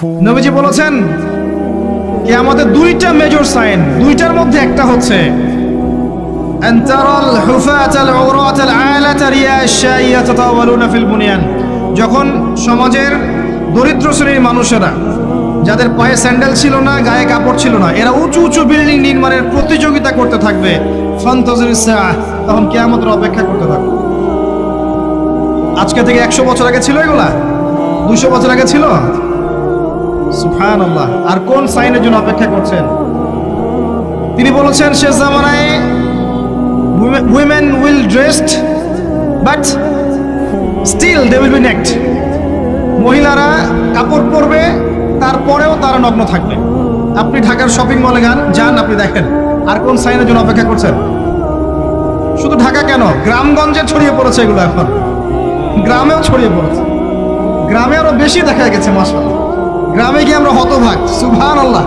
নবীজি বলেছেন কিয়ামতের দুইটা মেজর সাইন, দুইটার মধ্যে একটা হচ্ছে আন তারাল হুফাতাল উরাতাল আলাতা রিয়াশা ইয়াতাতাওয়ালুনা ফিল বুনিয়ান। যখন সমাজের দরিদ্র শ্রেণীর মানুষেরা, যাদের পায়ে স্যান্ডেল ছিল না, গায়ে কাপড় ছিল না, এরা উঁচু উঁচু বিল্ডিং নির্মাণের প্রতিযোগিতা করতে থাকবে, ফান্তাজিরিস সাআহ, তখন কিয়ামতের অপেক্ষা করতে থাকবে। আজকে থেকে 100 বছর আগে ছিল এগুলা? 200 বছর আগে ছিল? সুবহানাল্লাহ। আর কোন সাইনের জন্য অপেক্ষা করছেন? তিনি বলেছেন শেষ জামানায় women will dressed but still they will be naked। মহিলারা কাপড় পরবে, তারপরেও তারা নগ্ন থাকবে। আপনি ঢাকার শপিং মলে যান, আপনি দেখেন। আর কোন সাইনের জন্য অপেক্ষা করছেন? শুধু ঢাকা কেন, গ্রামগঞ্জে ছড়িয়ে পড়েছে এগুলো, এখন গ্রামেও ছড়িয়ে পড়েছে। গ্রামে আরো বেশি দেখা গেছে মাশাআল্লাহ। গ্রামে গিয়ে আমরা হতভাগ। সুবহানাল্লাহ।